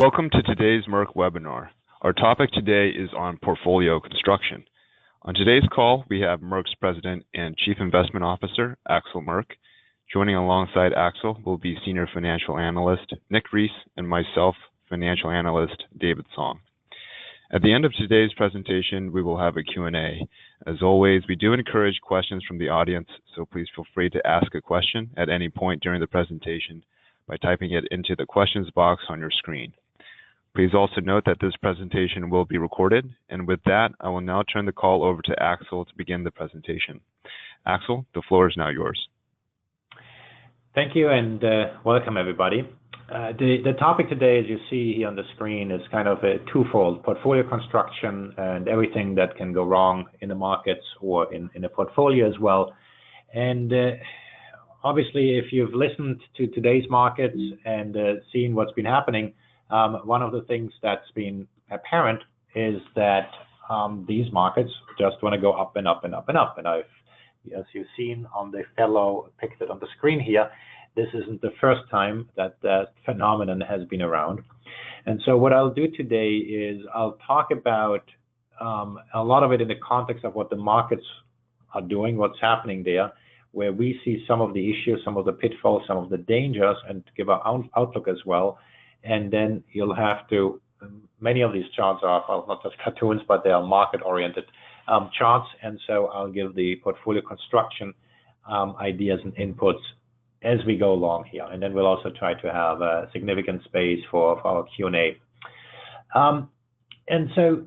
Welcome to today's Merk webinar. Our topic today is on portfolio construction. On today's call, we have Merk's President and Chief Investment Officer, Axel Merk. Joining alongside Axel will be Senior Financial Analyst Nick Reese and myself, Financial Analyst David Song. At the end of today's presentation, we will have a Q&A. As always, we do encourage questions from the audience, so please feel free to ask a question at any point during the presentation by typing it into the questions box on your screen. Please also note that this presentation will be recorded, and with that, I will now turn the call over to Axel to begin the presentation. Axel, the floor is now yours. Thank you, and welcome everybody. The topic today, as you see here on the screen, is kind of a twofold: portfolio construction and everything that can go wrong in the markets or in a portfolio as well. And obviously, if you've listened to today's markets and seen what's been happening, one of the things that's been apparent is that these markets just want to go up and up and up and up. And as you've seen on the fellow pictured on the screen here, this isn't the first time that that phenomenon has been around. And so what I'll do today is I'll talk about a lot of it in the context of what the markets are doing, what's happening there, where we see some of the issues, some of the pitfalls, some of the dangers, and give our own outlook as well. And then you'll have to, many of these charts are, well, not just cartoons, but they are market-oriented charts. And so I'll give the portfolio construction ideas and inputs as we go along here. And then we'll also try to have a significant space for our Q&A. And so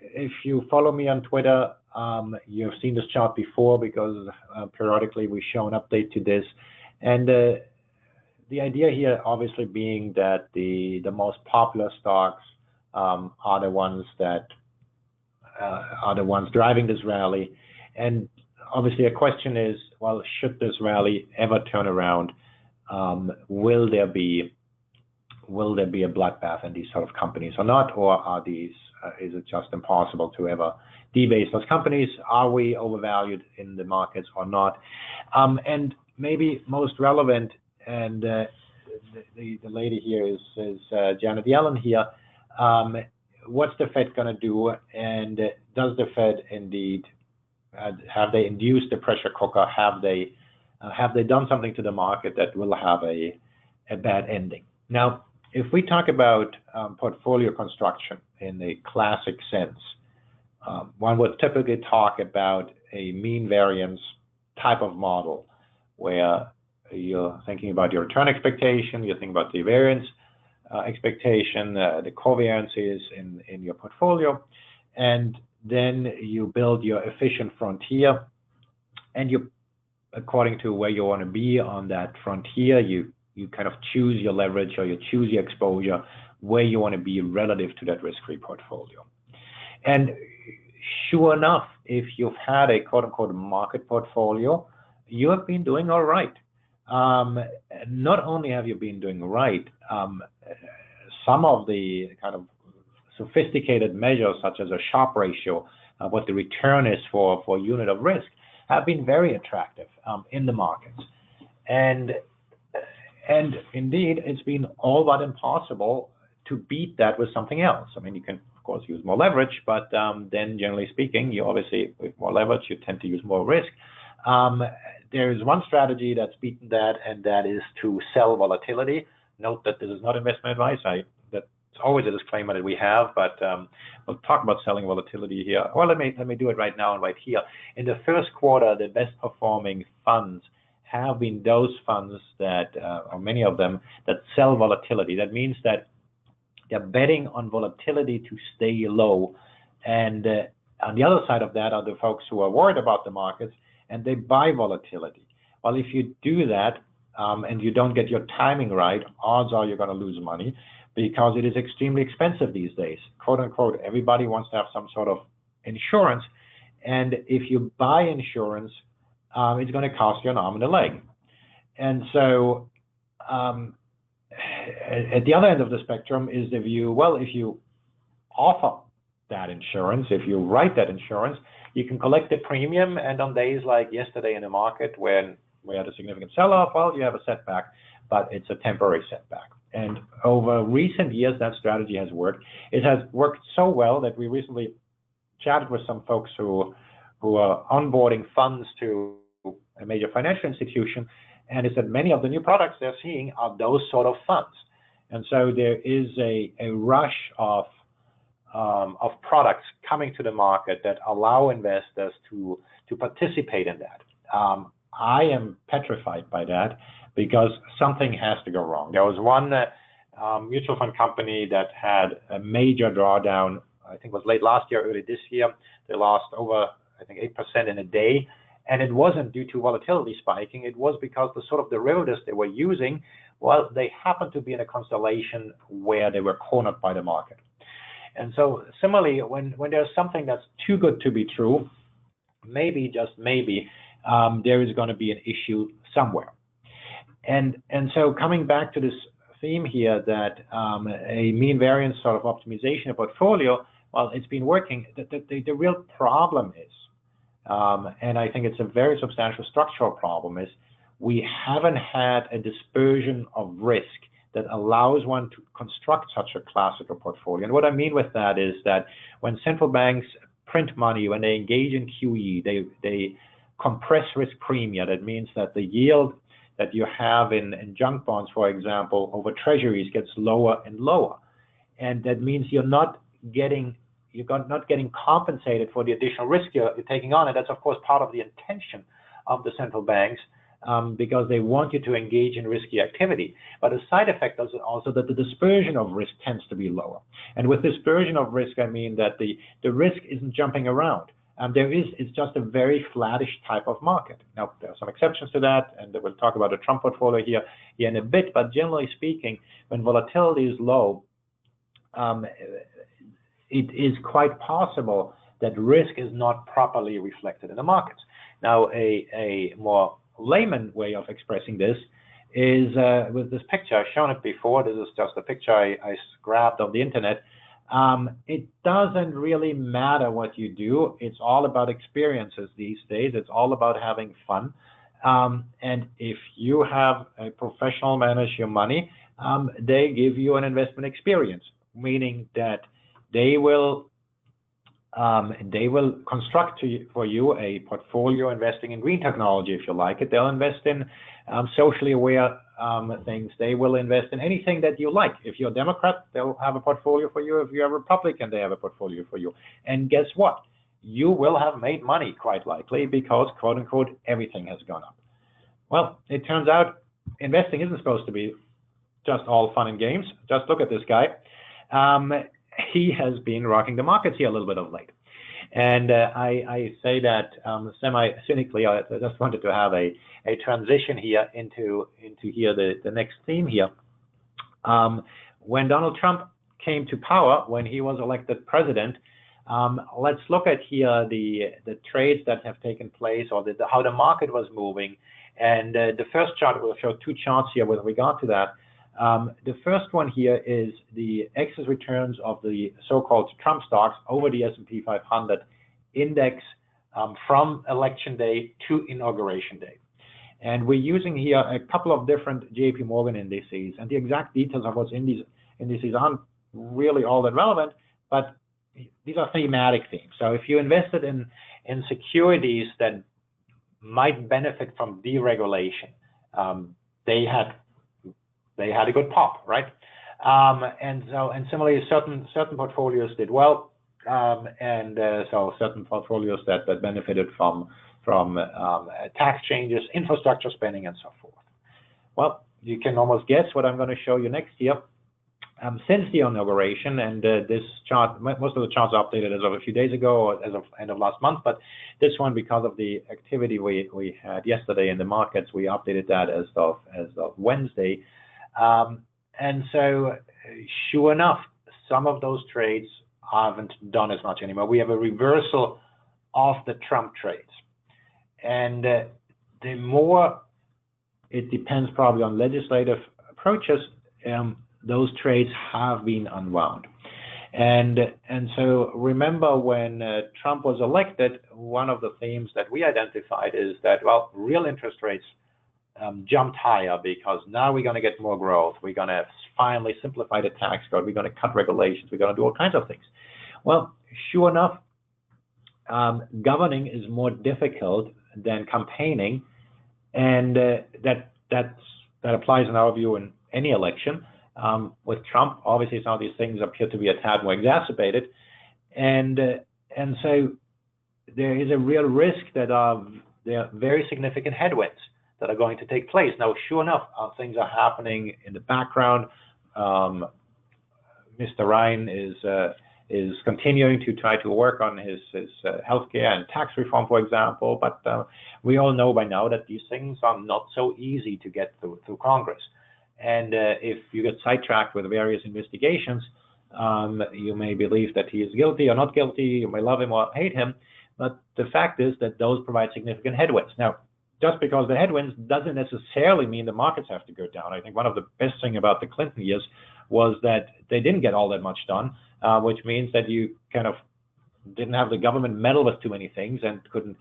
if you follow me on Twitter, you've seen this chart before because periodically we show an update to this. And the idea here obviously being that the most popular stocks are the ones that are the ones driving this rally. And obviously a question is, well, should this rally ever turn around? Will there be a bloodbath in these sort of companies or not? Or are these is it just impossible to ever debase those companies? Are we overvalued in the markets or not? And maybe most relevant, and the lady here is Janet Yellen here. What's the Fed going to do? And does the Fed indeed have they induced the pressure cooker? Have they done something to the market that will have a bad ending? Now, if we talk about portfolio construction in the classic sense, one would typically talk about a mean variance type of model where you're thinking about your return expectation, you're thinking about the variance expectation, the covariances in your portfolio, and then you build your efficient frontier, and you, according to where you want to be on that frontier, you kind of choose your leverage or you choose your exposure where you want to be relative to that risk-free portfolio. And sure enough, if you've had a quote-unquote market portfolio, you have been doing all right. Not only have you been doing right, some of the kind of sophisticated measures such as a Sharpe ratio, what the return is for a unit of risk, have been very attractive in the markets. And indeed, it's been all but impossible to beat that with something else. I mean, you can, of course, use more leverage, but then generally speaking, you obviously, with more leverage, you tend to use more risk. There is one strategy that's beaten that, and that is to sell volatility. Note that this is not investment advice. That's always a disclaimer that we have, but we'll talk about selling volatility here. Well, let me do it right now and right here. In the first quarter, the best performing funds have been those funds that, or many of them, that sell volatility. That means that they're betting on volatility to stay low. And on the other side of that are the folks who are worried about the markets, and they buy volatility. Well, if you do that and you don't get your timing right, odds are you're going to lose money because it is extremely expensive these days. Quote unquote, everybody wants to have some sort of insurance. And if you buy insurance, it's going to cost you an arm and a leg. And so at the other end of the spectrum is the view, well, if you offer that insurance, if you write that insurance, you can collect the premium, and on days like yesterday in the market when we had a significant sell-off, well, you have a setback, but it's a temporary setback. And over recent years, that strategy has worked. It has worked so well that we recently chatted with some folks who are onboarding funds to a major financial institution, and it's that many of the new products they're seeing are those sort of funds. And so there is a rush of products coming to the market that allow investors to participate in that. I am petrified by that because something has to go wrong. There was one mutual fund company that had a major drawdown. I think it was late last year, early this year. They lost over, I think, 8% in a day. And it wasn't due to volatility spiking. It was because the sort of derivatives they were using, well, they happened to be in a constellation where they were cornered by the market. And so similarly, when there's something that's too good to be true, maybe, just maybe, there is going to be an issue somewhere. And so coming back to this theme here that a mean variance sort of optimization of portfolio, well, it's been working. The real problem is, and I think it's a very substantial structural problem, is we haven't had a dispersion of risk that allows one to construct such a classical portfolio. And what I mean with that is that when central banks print money, when they engage in QE, they compress risk premia. That means that the yield that you have in junk bonds, for example, over treasuries gets lower and lower. And that means you're not getting compensated for the additional risk you're taking on. And that's, of course, part of the intention of the central banks, because they want you to engage in risky activity. But a side effect is also that the dispersion of risk tends to be lower. And with dispersion of risk, I mean that the risk isn't jumping around. It's just a very flattish type of market. Now, there are some exceptions to that, and we'll talk about the Trump portfolio here in a bit. But generally speaking, when volatility is low, it is quite possible that risk is not properly reflected in the markets. Now, a more layman way of expressing this is with this picture. I've shown it before. This is just a picture I grabbed off the internet. It doesn't really matter what you do. It's all about experiences these days. It's all about having fun. And if you have a professional manage your money, they give you an investment experience, meaning that they will construct for you a portfolio investing in green technology, if you like it. They'll invest in socially aware things. They will invest in anything that you like. If you're a Democrat, they'll have a portfolio for you. If you're a Republican, they have a portfolio for you. And guess what? You will have made money, quite likely, because, quote unquote, everything has gone up. Well, it turns out investing isn't supposed to be just all fun and games. Just look at this guy. He has been rocking the markets here a little bit of late. And I say that semi-cynically. I just wanted to have a transition here into here the next theme here. When Donald Trump came to power, when he was elected president, let's look at here the trades that have taken place, or how the market was moving. And the first chart, we'll show two charts here with regard to that. The first one here is the excess returns of the so-called Trump stocks over the S&P 500 index from election day to inauguration day. And we're using here a couple of different JP Morgan indices, and the exact details of what's in these indices aren't really all that relevant, but these are thematic themes. So if you invested in securities that might benefit from deregulation, they had a good pop, right? And similarly, certain portfolios did well, so certain portfolios that benefited from tax changes, infrastructure spending, and so forth. Well, you can almost guess what I'm going to show you next year. Since the inauguration, and this chart, most of the charts are updated as of a few days ago, or as of end of last month, but this one, because of the activity we had yesterday in the markets, we updated that as of Wednesday. And so, sure enough, some of those trades haven't done as much anymore. We have a reversal of the Trump trades. And the more, it depends probably on legislative approaches, those trades have been unwound. And so remember, when Trump was elected, one of the themes that we identified is that, well, real interest rates jumped higher because now we're going to get more growth. We're going to finally simplify the tax code. We're going to cut regulations. We're going to do all kinds of things. Well, sure enough, governing is more difficult than campaigning, and that applies in our view in any election. With Trump, obviously some of these things appear to be a tad more exacerbated, and so there is a real risk that there are very significant headwinds that are going to take place. Now, sure enough, things are happening in the background. Mr. Ryan is continuing to try to work on his healthcare and tax reform, for example. But we all know by now that these things are not so easy to get through Congress. And if you get sidetracked with various investigations, you may believe that he is guilty or not guilty. You may love him or hate him. But the fact is that those provide significant headwinds. Now, just because the headwinds doesn't necessarily mean the markets have to go down. I think one of the best things about the Clinton years was that they didn't get all that much done, which means that you kind of didn't have the government meddle with too many things and couldn't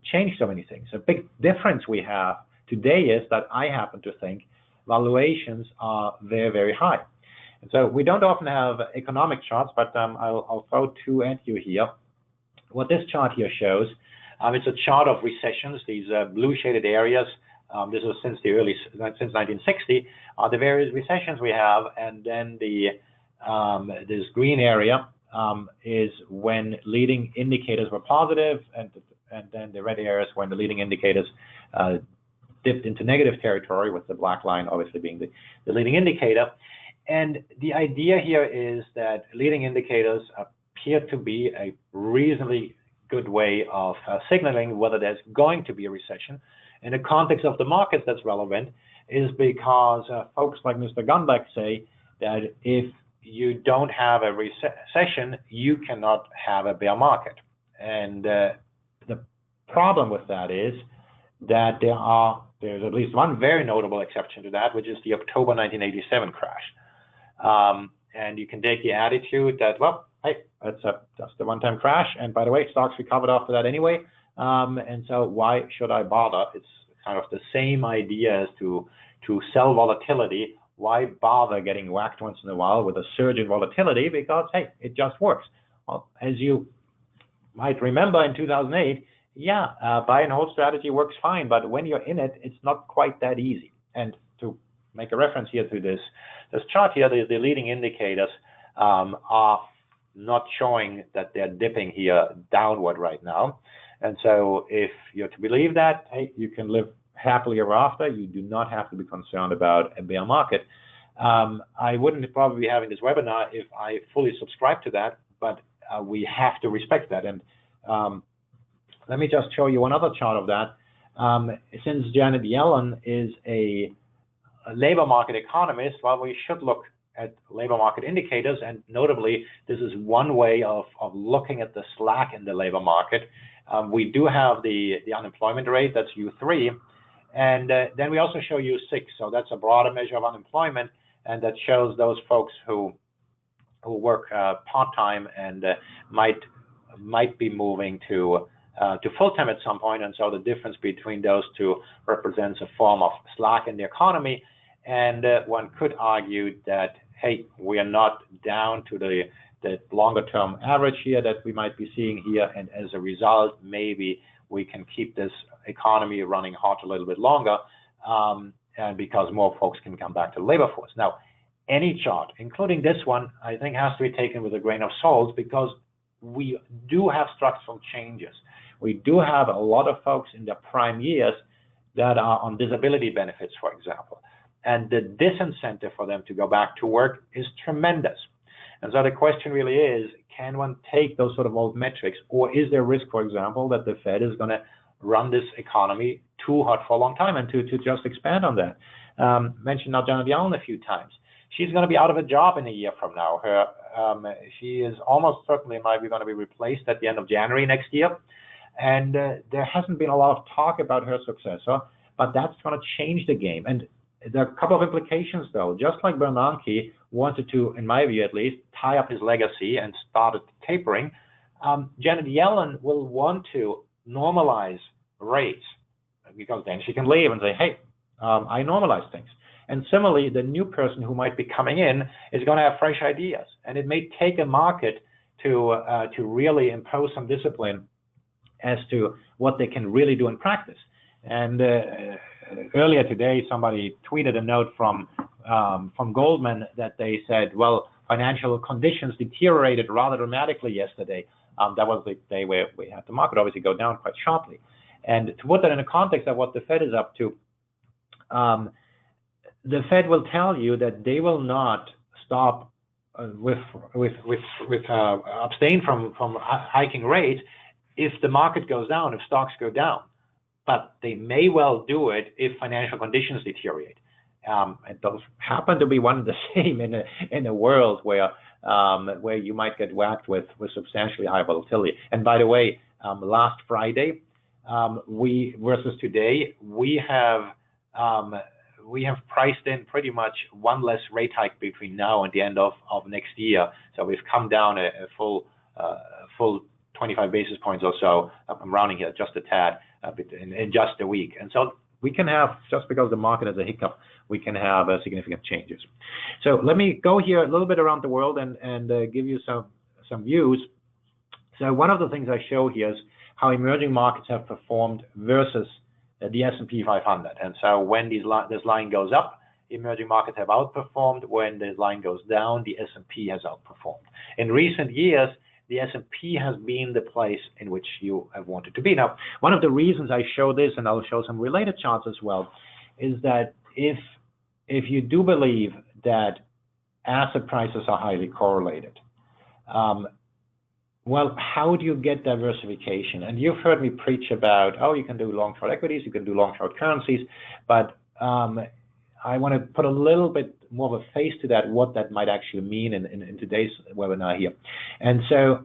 change so many things. A big difference we have today is that I happen to think valuations are very, very high. And so we don't often have economic charts, but I'll throw two at you here. What this chart here shows, it's a chart of recessions, these blue shaded areas. This is since 1960, the various recessions we have, and then this green area is when leading indicators were positive, and then the red areas when the leading indicators dipped into negative territory, with the black line obviously being the leading indicator. And the idea here is that leading indicators appear to be a reasonably good way of signaling whether there's going to be a recession. In the context of the markets, that's relevant is because folks like Mr. Gunbeck say that if you don't have a recession, you cannot have a bear market. And the problem with that is that there's at least one very notable exception to that, which is the October 1987 crash. And you can take the attitude that, well, hey, that's just a one-time crash. And by the way, stocks recovered after that anyway. And so why should I bother? It's kind of the same idea as to sell volatility. Why bother getting whacked once in a while with a surge in volatility? Because, hey, it just works. Well, as you might remember in 2008, buy and hold strategy works fine. But when you're in it, it's not quite that easy. And to make a reference here to this chart here, the leading indicators are not showing that they're dipping here downward right now. And so if you're to believe that, hey, you can live happily ever after. You do not have to be concerned about a bear market. I wouldn't probably be having this webinar if I fully subscribe to that, but we have to respect that. And let me just show you one other chart of that. Since Janet Yellen is a labor market economist, well, we should look at labor market indicators, and notably, this is one way of looking at the slack in the labor market. We do have the unemployment rate, that's U3, and then we also show U6, so that's a broader measure of unemployment, and that shows those folks who work part-time and might be moving to full-time at some point, and so the difference between those two represents a form of slack in the economy. And one could argue that, hey, we are not down to the longer-term average here that we might be seeing here, and as a result, maybe we can keep this economy running hot a little bit longer, and because more folks can come back to the labor force. Now, any chart, including this one, I think has to be taken with a grain of salt, because we do have structural changes. We do have a lot of folks in their prime years that are on disability benefits, for example. And the disincentive for them to go back to work is tremendous. And so the question really is, can one take those sort of old metrics, or is there risk, for example, that the Fed is going to run this economy too hot for a long time? And to just expand on that, mentioned now Janet Yellen a few times. She's going to be out of a job in a year from now. She is almost certainly might be going to be replaced at the end of January next year. And there hasn't been a lot of talk about her successor, but that's going to change the game. And there are a couple of implications, though. Just like Bernanke wanted to, in my view at least, tie up his legacy and started tapering, Janet Yellen will want to normalize rates, because then she can leave and say, hey, I normalize things. And similarly, the new person who might be coming in is going to have fresh ideas, and it may take a market to really impose some discipline as to what they can really do in practice. And earlier today, somebody tweeted a note from Goldman that they said, well, financial conditions deteriorated rather dramatically yesterday. That was the day where we had the market obviously go down quite sharply. And to put that in the context of what the Fed is up to, the Fed will tell you that they will not stop abstain from hiking rates if the market goes down, if stocks go down. But they may well do it if financial conditions deteriorate. It does happen to be one and the same in a world where you might get whacked with substantially high volatility. And by the way, last Friday, versus today, we have priced in pretty much one less rate hike between now and the end of next year. So we've come down a full 25 basis points or so. I'm rounding here just a tad in just a week. And so we can have, just because the market has a hiccup, we can have significant changes. So let me go here a little bit around the world and give you some views. So one of the things I show here is how emerging markets have performed versus the S&P 500. And so when this line goes up, emerging markets have outperformed. When this line goes down, the S&P has outperformed. In recent years, the S&P has been the place in which you have wanted to be. Now, one of the reasons I show this, and I'll show some related charts as well, is that if you do believe that asset prices are highly correlated, well, how do you get diversification? And you've heard me preach about, oh, you can do long-short equities, you can do long-short currencies, but I want to put a little bit more of a face to that, what that might actually mean in today's webinar here. And so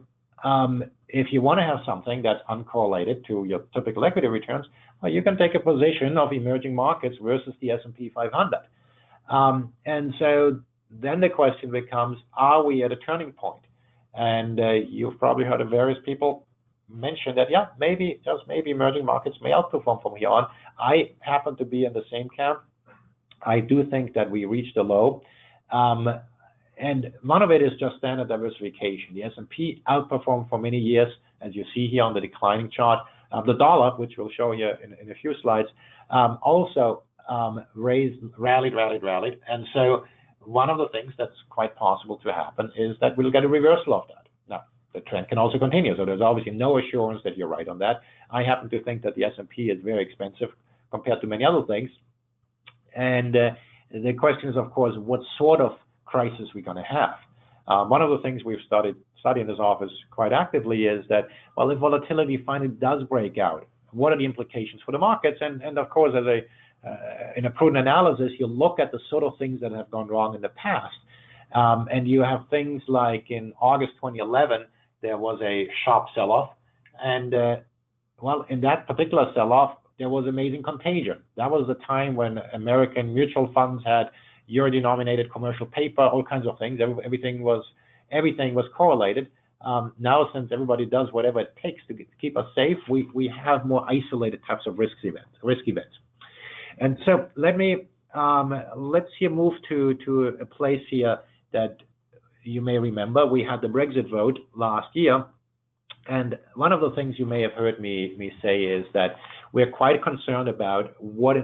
if you want to have something that's uncorrelated to your typical equity returns, well, you can take a position of emerging markets versus the S&P 500. And so then the question becomes, are we at a turning point? And you've probably heard of various people mention that, yeah, maybe, just maybe emerging markets may outperform from here on. I happen to be in the same camp. I do think that we reached a low. And one of it is just standard diversification. The S&P outperformed for many years, as you see here on the declining chart. The dollar, which we'll show here in a few slides, also rallied. And so one of the things that's quite possible to happen is that we'll get a reversal of that. Now, the trend can also continue, so there's obviously no assurance that you're right on that. I happen to think that the S&P is very expensive compared to many other things. And the question is, of course, what sort of crisis we're going to have. One of the things we've started studying in this office quite actively is that, well, if volatility finally does break out, what are the implications for the markets? And of course, as in a prudent analysis, you look at the sort of things that have gone wrong in the past. And you have things like in August 2011, there was a sharp sell-off. And well, in that particular sell-off, there was amazing contagion. That was the time when American mutual funds had euro-denominated commercial paper, all kinds of things. Everything was correlated. Now, since everybody does whatever it takes to keep us safe, we have more isolated types of risk events. And so let's here move to a place here that you may remember. We had the Brexit vote last year. And one of the things you may have heard me say is that we're quite concerned about what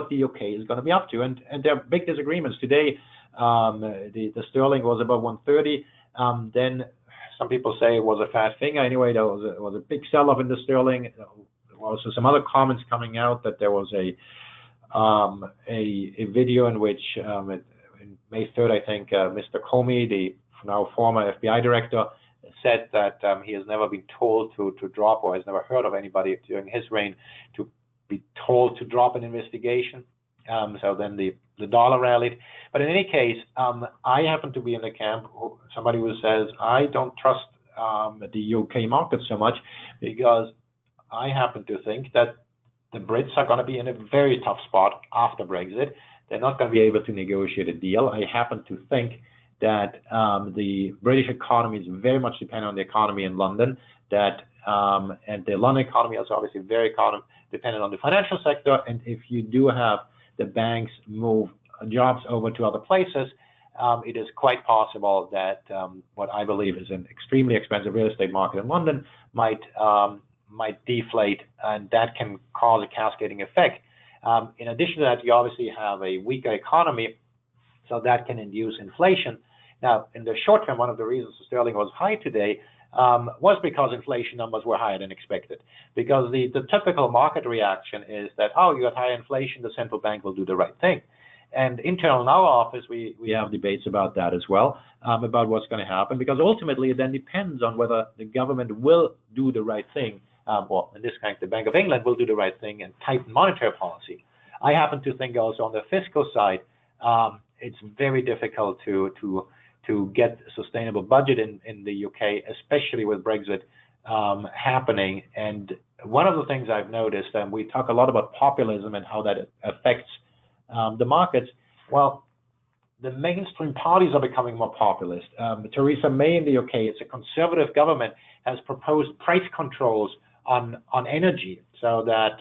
the UK is going to be up to. And there are big disagreements. Today, the sterling was above 130. Then some people say it was a fat finger. Anyway, there was a big sell-off in the sterling. There were also some other comments coming out that there was a video in which in May 3rd, I think, Mr. Comey, the now former FBI director, said that he has never been told to drop, or has never heard of anybody during his reign to be told to drop an investigation. So then the dollar rallied. But in any case, I happen to be in the camp, somebody who says, I don't trust the UK market so much, because I happen to think that the Brits are going to be in a very tough spot after Brexit. They're not going to be able to negotiate a deal. I happen to think that the British economy is very much dependent on the economy in London, and the London economy is obviously very dependent on the financial sector. And if you do have the banks move jobs over to other places, it is quite possible that what I believe is an extremely expensive real estate market in London might deflate, and that can cause a cascading effect. In addition to that, you obviously have a weaker economy, so that can induce inflation. Now, in the short term, one of the reasons sterling was high today was because inflation numbers were higher than expected. Because the typical market reaction is that, oh, you have high inflation, the central bank will do the right thing. And internal in our office, we have debates about that as well, about what's going to happen, because ultimately it then depends on whether the government will do the right thing, or in this case, the Bank of England will do the right thing and tighten monetary policy. I happen to think also on the fiscal side, it's very difficult to get a sustainable budget in the UK, especially with Brexit happening. And one of the things I've noticed, and we talk a lot about populism and how that affects the markets. Well, the mainstream parties are becoming more populist. Theresa May in the UK, it's a conservative government, has proposed price controls on energy so that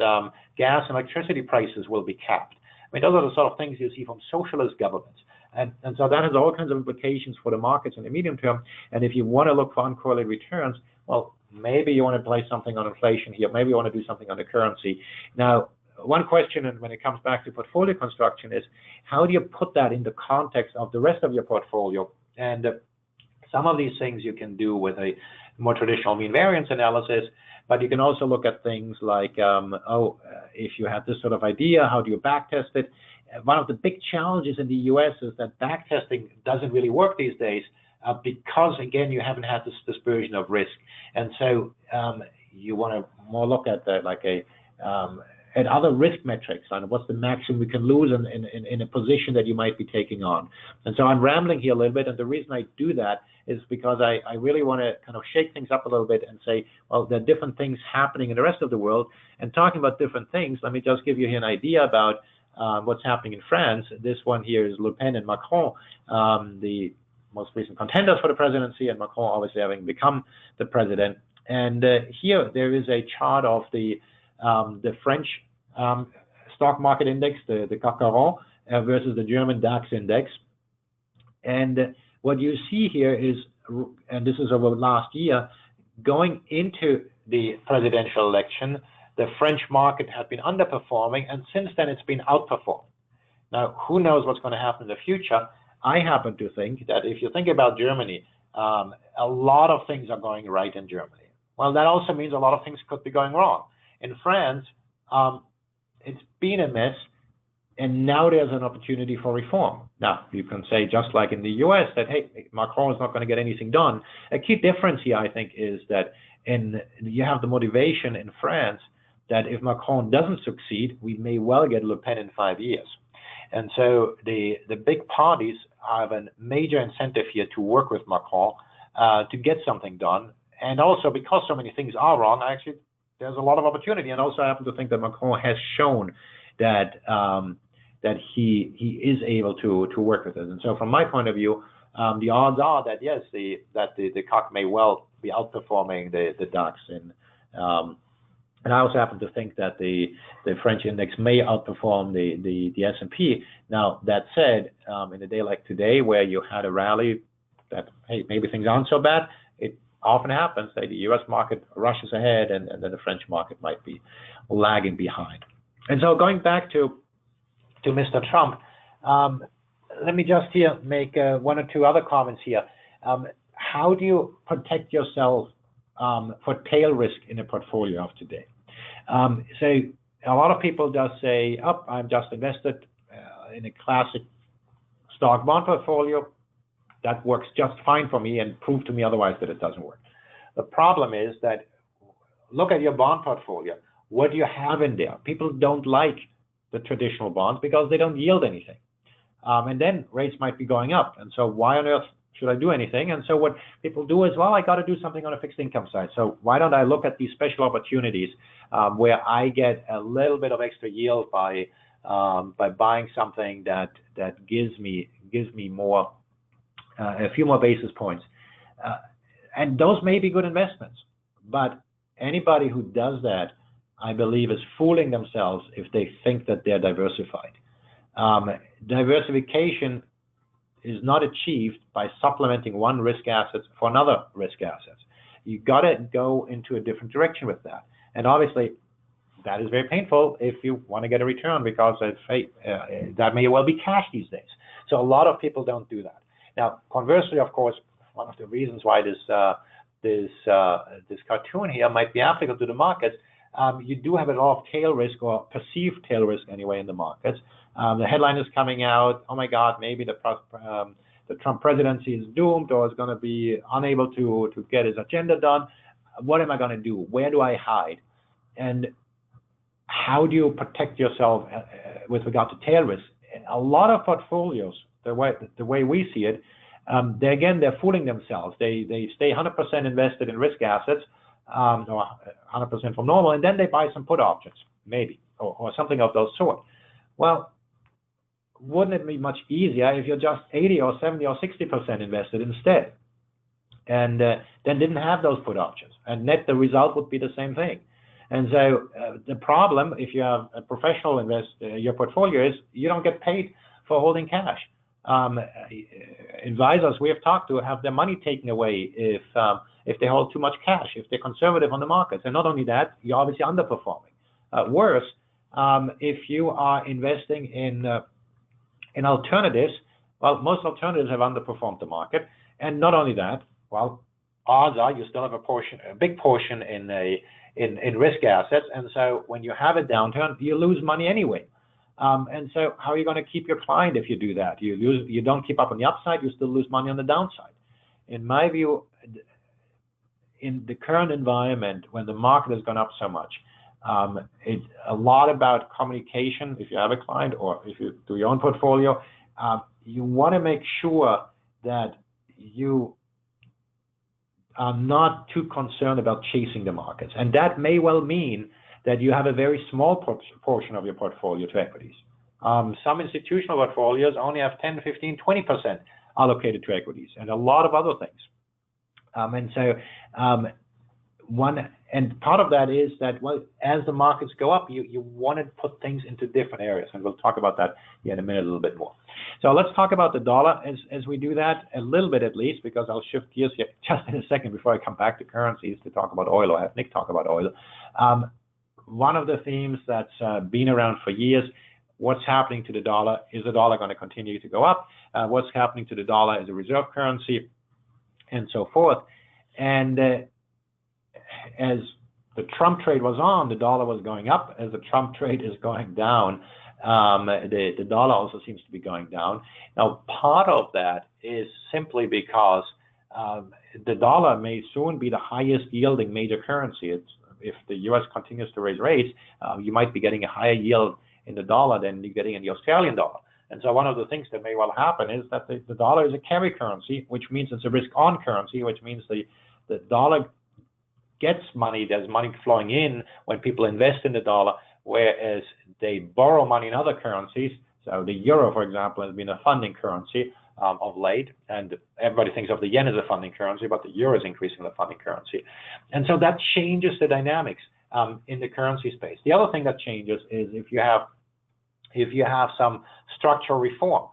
gas and electricity prices will be capped. I mean, those are the sort of things you see from socialist governments. And so that has all kinds of implications for the markets in the medium term. And if you want to look for uncorrelated returns, well, maybe you want to play something on inflation here. Maybe you want to do something on the currency. Now, one question, and when it comes back to portfolio construction, is how do you put that in the context of the rest of your portfolio? And some of these things you can do with a more traditional mean variance analysis, but you can also look at things like, if you have this sort of idea, how do you backtest it? One of the big challenges in the US is that backtesting doesn't really work these days because, again, you haven't had this dispersion of risk. And so you want to more look at at other risk metrics, and what's the maximum we can lose in a position that you might be taking on. And so I'm rambling here a little bit, and the reason I do that is because I really want to kind of shake things up a little bit and say, well, there are different things happening in the rest of the world. And talking about different things, let me just give you here an idea about what's happening in France. This one here is Le Pen and Macron, the most recent contenders for the presidency, and Macron obviously having become the president. And here there is a chart of the French stock market index, the CAC 40, versus the German DAX index. And what you see here is, and this is over last year, going into the presidential election, the French market had been underperforming, and since then it's been outperformed. Now, who knows what's going to happen in the future? I happen to think that if you think about Germany, a lot of things are going right in Germany. Well, that also means a lot of things could be going wrong. In France, it's been a mess, and now there's an opportunity for reform. Now, you can say, just like in the US, that, hey, Macron is not going to get anything done. A key difference here, I think, is that you have the motivation in France that if Macron doesn't succeed, we may well get Le Pen in 5 years. And so the big parties have a major incentive here to work with Macron to get something done. And also, because so many things are wrong, actually, there's a lot of opportunity. And also, I happen to think that Macron has shown that that he is able to work with it. And so, from my point of view, the odds are that yes, the CAC may well be outperforming the DAX. And I also happen to think that the French index may outperform the S&P. Now, that said, in a day like today, where you had a rally that, hey, maybe things aren't so bad, it often happens that the U.S. market rushes ahead, and then the French market might be lagging behind. And so going back to Mr. Trump, let me just here make one or two other comments here. How do you protect yourself for tail risk in a portfolio of today? So a lot of people just say, I'm just invested in a classic stock bond portfolio. That works just fine for me, and prove to me otherwise that it doesn't work. The problem is that look at your bond portfolio. What do you have in there? People don't like the traditional bonds because they don't yield anything. And then rates might be going up. And so why on earth should I do anything? And so what people do is, well, I got to do something on a fixed income side. So why don't I look at these special opportunities where I get a little bit of extra yield by buying something that gives me more, a few more basis points. And those may be good investments, but anybody who does that, I believe, is fooling themselves if they think that they're diversified. diversification is not achieved by supplementing one risk asset for another risk asset. You got to go into a different direction with that. And obviously, that is very painful if you want to get a return, because that may well be cash these days. So a lot of people don't do that. Now, conversely, of course, one of the reasons why this cartoon here might be applicable to the markets, you do have a lot of tail risk, or perceived tail risk anyway, in the markets. The headline is coming out, oh my God, maybe the Trump presidency is doomed, or is going to be unable to get his agenda done. What am I going to do? Where do I hide? And how do you protect yourself with regard to tail risk? A lot of portfolios, the way we see it, they're fooling themselves. They stay 100% invested in risk assets, or 100% from normal, and then they buy some put options, maybe, or something of those sort. Well, wouldn't it be much easier if you're just 80 or 70 or 60% invested instead, and then didn't have those put options, and net the result would be the same thing? And so the problem, if you have a professional your portfolio, is you don't get paid for holding cash. Advisors we have talked to have their money taken away if they hold too much cash, if they're conservative on the markets. And not only that, you're obviously underperforming. Worse, if you are investing in alternatives, well, most alternatives have underperformed the market. And not only that, well, odds are you still have a big portion in risk assets. And so when you have a downturn, you lose money anyway. And so how are you going to keep your client if you do that? You don't keep up on the upside, you still lose money on the downside. In my view, in the current environment, when the market has gone up so much, it's a lot about communication. If you have a client, or if you do your own portfolio, you want to make sure that you are not too concerned about chasing the markets. And that may well mean that you have a very small portion of your portfolio to equities. Some institutional portfolios only have 10, 15, 20% allocated to equities, and a lot of other things. And part of that is that, well, as the markets go up, you want to put things into different areas, and we'll talk about that in a minute a little bit more. So let's talk about the dollar as we do that, a little bit at least, because I'll shift gears here just in a second before I come back to currencies to talk about oil, or have Nick talk about oil. One of the themes that's been around for years, what's happening to the dollar? Is the dollar going to continue to go up? What's happening to the dollar as a reserve currency, and so forth? And as the Trump trade was on, the dollar was going up. As the Trump trade is going down, the dollar also seems to be going down. Now, part of that is simply because the dollar may soon be the highest yielding major currency. If the U.S. continues to raise rates, you might be getting a higher yield in the dollar than you're getting in the Australian dollar. And so one of the things that may well happen is that the dollar is a carry currency, which means it's a risk-on currency, which means the dollar gets money, there's money flowing in when people invest in the dollar, whereas they borrow money in other currencies. So the euro, for example, has been a funding currency of late, and everybody thinks of the yen as a funding currency, but the euro is increasingly a funding currency. And so that changes the dynamics in the currency space. The other thing that changes is if you have some structural reform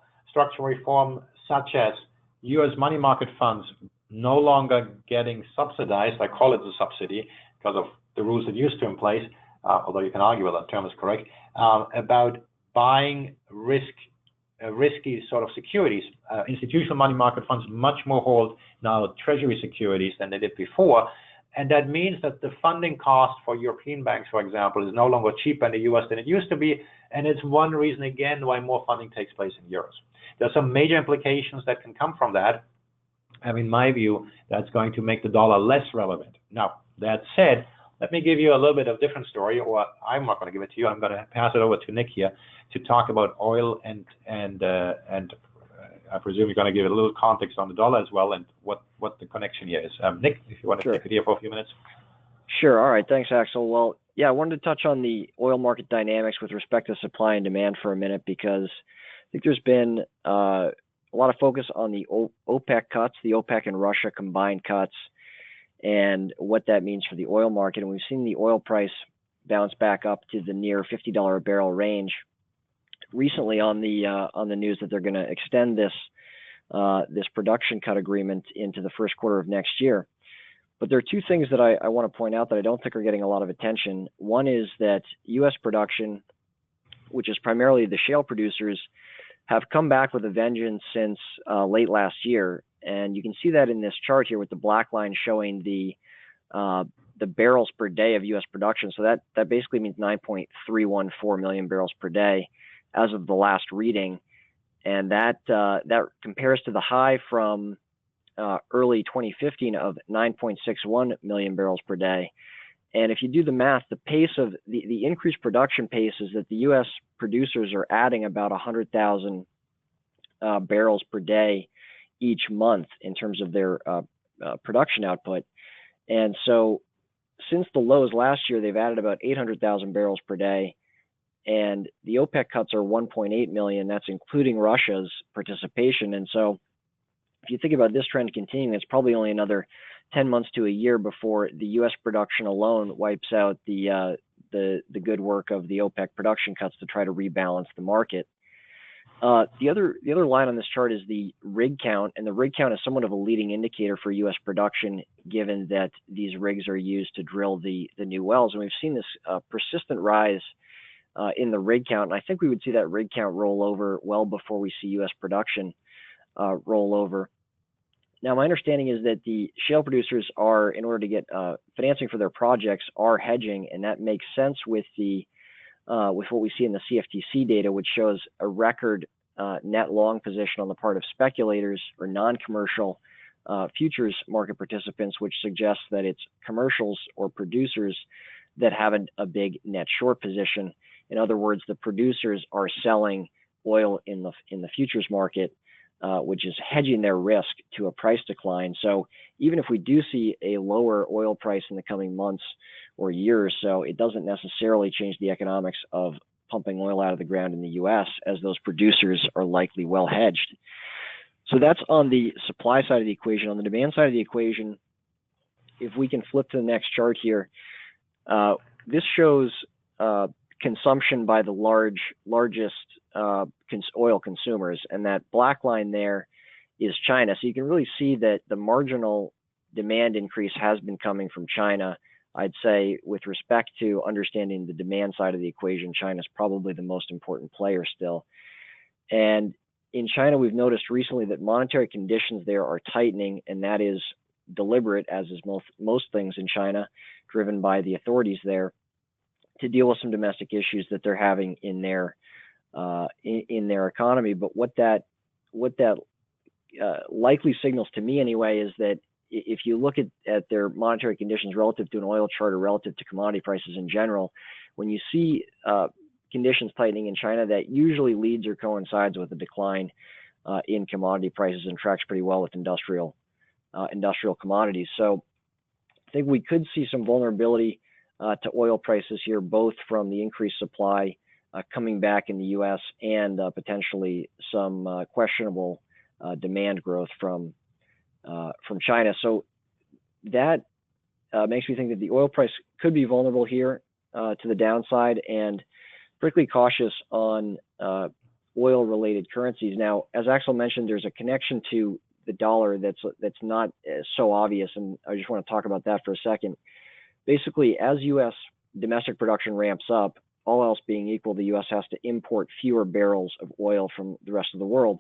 such as U.S. money market funds no longer getting subsidized. I call it a subsidy because of the rules that used to in place, although you can argue whether that term is correct, about buying risky sort of securities. Institutional money market funds much more hold now treasury securities than they did before. And that means that the funding cost for European banks, for example, is no longer cheaper in the U.S. than it used to be. And it's one reason, again, why more funding takes place in euros. There are some major implications that can come from that. And in my view, that's going to make the dollar less relevant. Now, that said, let me give you a little bit of different story, or I'm not going to give it to you. I'm going to pass it over to Nick here to talk about oil, and I presume you're going to give it a little context on the dollar as well, and what the connection here is. Nick, if you want to take it here for a few minutes. Sure. All right. Thanks, Axel. Well, yeah, I wanted to touch on the oil market dynamics with respect to supply and demand for a minute, because I think there's been a lot of focus on the OPEC cuts, the OPEC and Russia combined cuts, and what that means for the oil market. And we've seen the oil price bounce back up to the near $50 a barrel range recently on the news that they're going to extend this production cut agreement into the first quarter of next year. But there are two things that I want to point out that I don't think are getting a lot of attention. One is that U.S. production, which is primarily the shale producers, have come back with a vengeance since late last year. And you can see that in this chart here with the black line showing the barrels per day of U.S. production. So that basically means 9.314 million barrels per day as of the last reading. And that compares to the high from early 2015 of 9.61 million barrels per day. And if you do the math, the pace of the increased production pace is that the U.S. producers are adding about 100,000 barrels per day each month in terms of their production output. And so since the lows last year, they've added about 800,000 barrels per day. And the OPEC cuts are 1.8 million. That's including Russia's participation. And so if you think about this trend continuing, it's probably only another 10 months to a year before the U.S. production alone wipes out the good work of the OPEC production cuts to try to rebalance the market. The other line on this chart is the rig count, and the rig count is somewhat of a leading indicator for U.S. production, given that these rigs are used to drill the new wells. And we've seen this persistent rise in the rig count, and I think we would see that rig count roll over well before we see U.S. production roll over. Now, my understanding is that the shale producers are, in order to get financing for their projects, are hedging, and that makes sense with what we see in the CFTC data, which shows a record net long position on the part of speculators or non-commercial futures market participants, which suggests that it's commercials or producers that have a big net short position. In other words, the producers are selling oil in the futures market, which is hedging their risk to a price decline. So even if we do see a lower oil price in the coming months or years, so it doesn't necessarily change the economics of pumping oil out of the ground in the U.S., as those producers are likely well hedged. So that's on the supply side of the equation. On the demand side of the equation, if we can flip to the next chart here, this shows consumption by the largest oil consumers, and that black line there is China. So you can really see that the marginal demand increase has been coming from China. I'd say with respect to understanding the demand side of the equation, China is probably the most important player still. And in China, we've noticed recently that monetary conditions there are tightening, and that is deliberate, as is most things in China, driven by the authorities there, to deal with some domestic issues that they're having in their economy. But what that likely signals to me anyway is that if you look at their monetary conditions relative to an oil chart or relative to commodity prices in general, when you see conditions tightening in China, that usually leads or coincides with a decline in commodity prices and tracks pretty well with industrial commodities. So I think we could see some vulnerability to oil prices here, both from the increased supply coming back in the U.S. and potentially some questionable demand growth from China. So that makes me think that the oil price could be vulnerable here to the downside, and particularly cautious on oil-related currencies. Now, as Axel mentioned, there's a connection to the dollar that's not so obvious, and I just want to talk about that for a second. Basically, as U.S. domestic production ramps up, all else being equal, the U.S. has to import fewer barrels of oil from the rest of the world,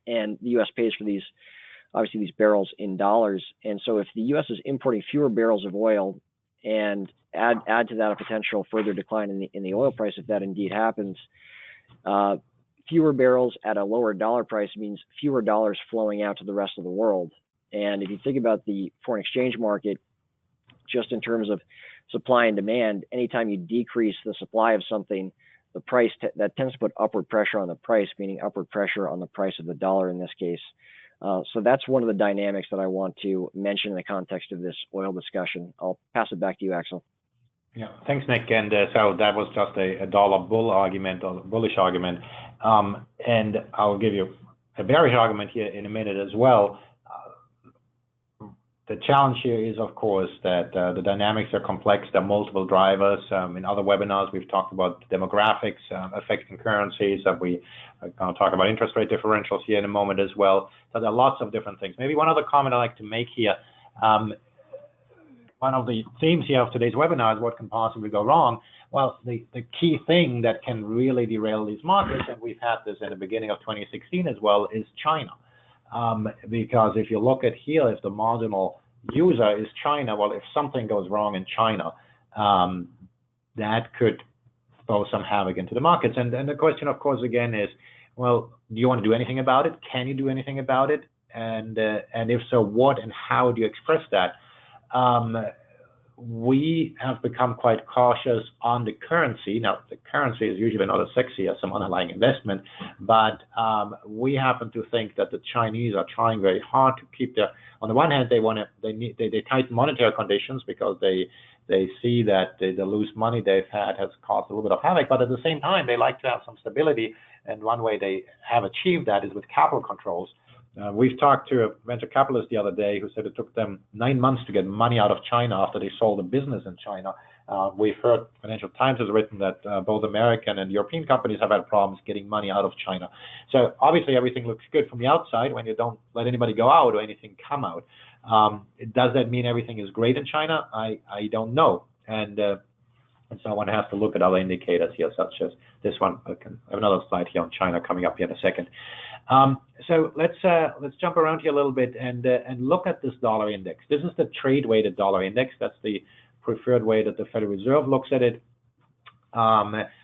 and the U.S. pays for these barrels in dollars. And so if the U.S. is importing fewer barrels of oil and add to that a potential further decline in the oil price, if that indeed happens, fewer barrels at a lower dollar price means fewer dollars flowing out to the rest of the world. And if you think about the foreign exchange market, just in terms of supply and demand, anytime you decrease the supply of something, the price that tends to put upward pressure on the price, meaning upward pressure on the price of the dollar in this case. So that's one of the dynamics that I want to mention in the context of this oil discussion. I'll pass it back to you, Axel. Yeah, thanks, Nick. And so that was just a dollar bull argument or bullish argument. And I'll give you a bearish argument here in a minute as well. the challenge here is, of course, that the dynamics are complex. There are multiple drivers. In other webinars, we've talked about demographics affecting currencies. We are going to talk about interest rate differentials here in a moment as well. So there are lots of different things. Maybe one other comment I'd like to make here. One of the themes here of today's webinar is what can possibly go wrong. Well, the key thing that can really derail these markets, and we've had this in the beginning of 2016 as well, is China. Because if you look at here, if the marginal user is China, well, if something goes wrong in China, that could throw some havoc into the markets. And the question, of course, again is, well, do you want to do anything about it? Can you do anything about it? And if so, what and how do you express that? We have become quite cautious on the currency. Now, the currency is usually not as sexy as some underlying investment, but we happen to think that the Chinese are trying very hard to keep their. On the one hand, they tighten monetary conditions because they see that the loose money they've had has caused a little bit of havoc, but at the same time, they like to have some stability, and one way they have achieved that is with capital controls. We've talked to a venture capitalist the other day who said it took them 9 months to get money out of China after they sold a business in China. We've heard Financial Times has written that both American and European companies have had problems getting money out of China. So obviously everything looks good from the outside when you don't let anybody go out or anything come out. Does that mean everything is great in China? I don't know. And so one has to look at other indicators here, such as this one. I have another slide here on China coming up here in a second. So let's jump around here a little bit and look at this dollar index. This is the trade-weighted dollar index. That's the preferred way that the Federal Reserve looks at it,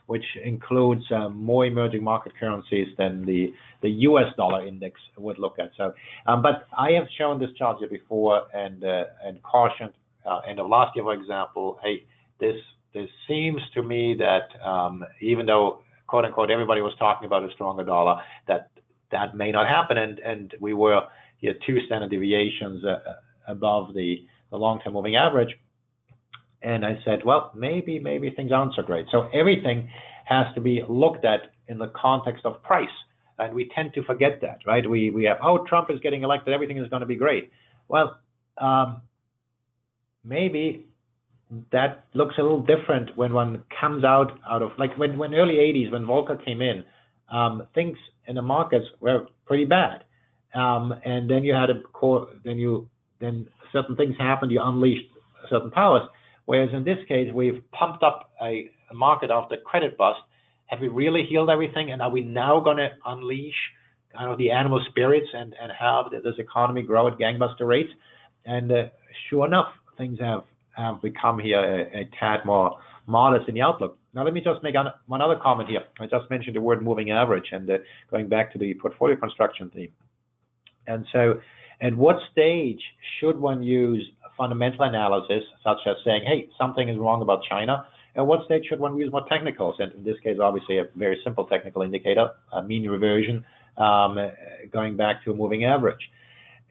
which includes more emerging market currencies than the U.S. dollar index would look at. So, but I have shown this chart here before and cautioned end of last year, for example. Hey, this seems to me that even though quote unquote everybody was talking about a stronger dollar, that may not happen, and we were here 2 standard deviations above the long-term moving average. And I said, well, maybe things aren't so great. So everything has to be looked at in the context of price, and we tend to forget that, right? We have, oh, Trump is getting elected, everything is going to be great. Well, maybe that looks a little different when one comes out of, like when early 80s, when Volcker came in, things in the markets were pretty bad, and then you had then certain things happened. You unleashed certain powers. Whereas in this case, we've pumped up a market after credit bust. Have we really healed everything? And are we now going to unleash kind of the animal spirits and have this economy grow at gangbuster rates? And sure enough, things have become here a tad more modest in the outlook. Now, let me just make one other comment here. I just mentioned the word moving average and going back to the portfolio construction theme. And so at what stage should one use fundamental analysis, such as saying, hey, something is wrong about China? At what stage should one use more technicals? And in this case, obviously, a very simple technical indicator, mean reversion, going back to a moving average.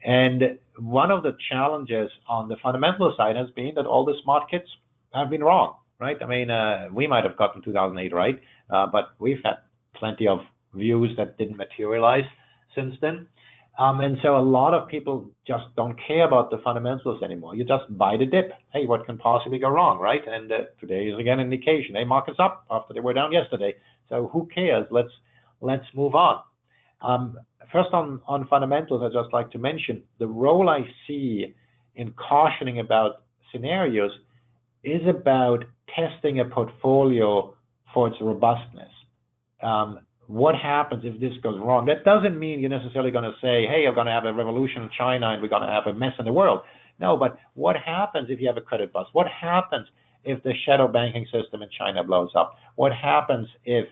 And one of the challenges on the fundamental side has been that all the smart kids have been wrong, right? I mean, we might have gotten 2008 right, but we've had plenty of views that didn't materialize since then. And so a lot of people just don't care about the fundamentals anymore. You just buy the dip. Hey, what can possibly go wrong, right? And today is again an indication. Hey, markets up after they were down yesterday. So who cares? Let's move on. First on fundamentals, I'd just like to mention the role I see in cautioning about scenarios is about testing a portfolio for its robustness. What happens if this goes wrong? That doesn't mean you're necessarily going to say, hey, you're going to have a revolution in China and we're going to have a mess in the world. No, but what happens if you have a credit bust? What happens if the shadow banking system in China blows up? What happens if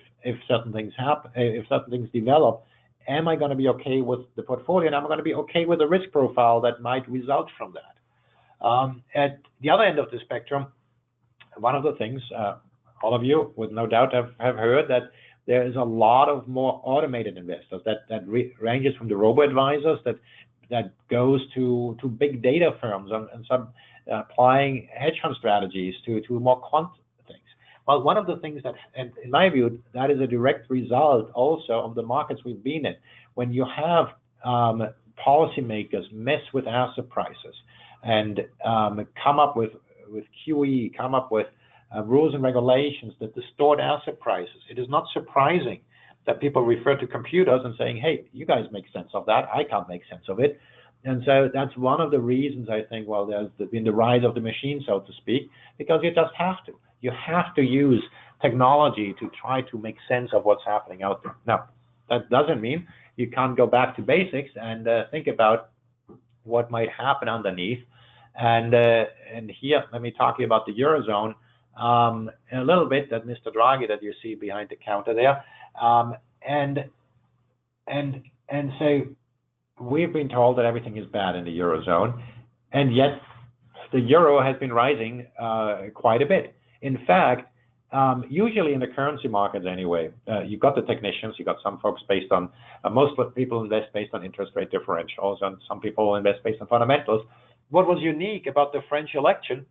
certain things happen, if certain things develop? Am I going to be okay with the portfolio, and am I going to be okay with the risk profile that might result from that? At the other end of the spectrum, one of the things all of you would no doubt have heard that there is a lot of more automated investors that ranges from the robo-advisors that goes to big data firms and some applying hedge fund strategies to more quant things. Well, one of the things that, and in my view, that is a direct result also of the markets we've been in. When you have policymakers mess with asset prices, and come up with QE, come up with rules and regulations that distort asset prices. It is not surprising that people refer to computers and saying, hey, you guys make sense of that. I can't make sense of it. And so that's one of the reasons I think, well, there's been the rise of the machine, so to speak, because you just have to. You have to use technology to try to make sense of what's happening out there. Now, that doesn't mean you can't go back to basics and think about what might happen underneath. And here, let me talk to you about the Eurozone a little bit, that Mr. Draghi that you see behind the counter there. And so we've been told that everything is bad in the Eurozone, and yet the euro has been rising quite a bit. In fact, usually in the currency markets anyway, you've got the technicians, you've got some folks based on, most people invest based on interest rate differentials, and some people invest based on fundamentals. What was unique about the French election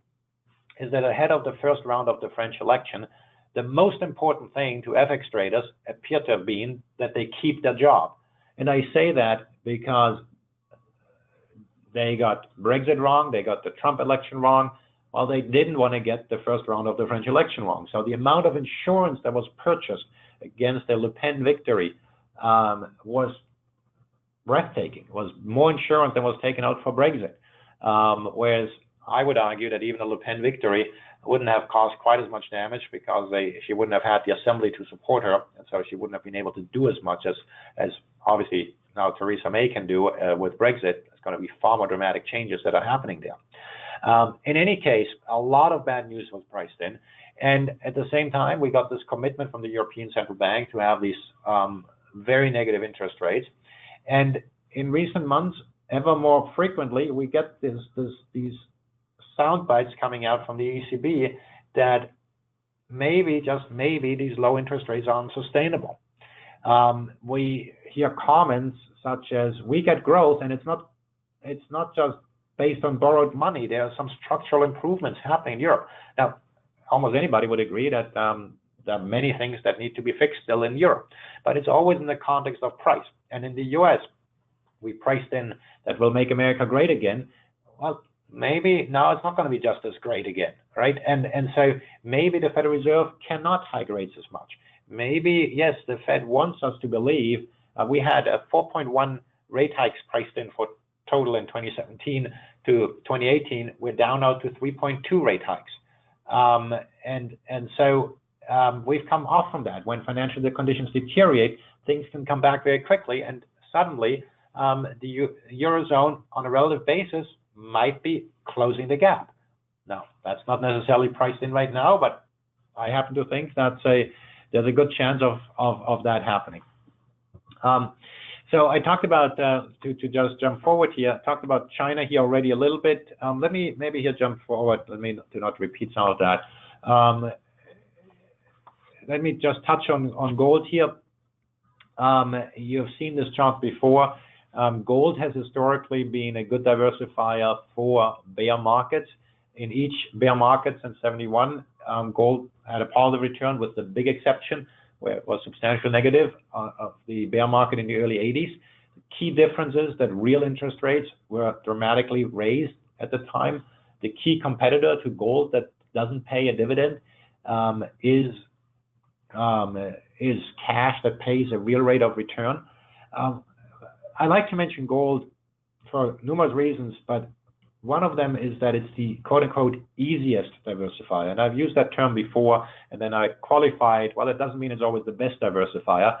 is that ahead of the first round of the French election, the most important thing to FX traders appeared to have been that they keep their job. And I say that because they got Brexit wrong, they got the Trump election wrong, while they didn't want to get the first round of the French election wrong. So the amount of insurance that was purchased against the Le Pen victory was breathtaking. It was more insurance than was taken out for Brexit. Whereas I would argue that even a Le Pen victory wouldn't have caused quite as much damage, because she wouldn't have had the assembly to support her, and so she wouldn't have been able to do as much as obviously now Theresa May can do with Brexit. There's going to be far more dramatic changes that are happening there. In any case, a lot of bad news was priced in, and at the same time, we got this commitment from the European Central Bank to have these very negative interest rates. And in recent months, ever more frequently, we get these sound bites coming out from the ECB that maybe, just maybe, these low interest rates are unsustainable. We hear comments such as, we get growth, and it's not just based on borrowed money. There are some structural improvements happening in Europe. Now, almost anybody would agree that there are many things that need to be fixed still in Europe, but it's always in the context of price. And in the US, we priced in that will make America great again. Well, maybe now it's not going to be just as great again, right? And so maybe the Federal Reserve cannot hike rates as much. Maybe, yes, the Fed wants us to believe we had a 4.1 rate hikes priced in for total in 2017 to 2018. We're down now to 3.2 rate hikes. And so we've come off from that. When financial conditions deteriorate, things can come back very quickly, and suddenly the Eurozone on a relative basis might be closing the gap. Now, that's not necessarily priced in right now, but I happen to think there's a good chance of that happening. So I talked about, to just jump forward here, I talked about China here already a little bit. Let me maybe here jump forward. Let me do not repeat some of that. Let me just touch on gold here. You've seen this chart before. Gold has historically been a good diversifier for bear markets. In each bear market since 71, gold had a positive return, with the big exception where it was substantial negative of the bear market in the early 80s. The key difference is that real interest rates were dramatically raised at the time. The key competitor to gold that doesn't pay a dividend is cash that pays a real rate of return. I like to mention gold for numerous reasons, but one of them is that it's the quote-unquote easiest diversifier. And I've used that term before, and then I qualified, well, it doesn't mean it's always the best diversifier.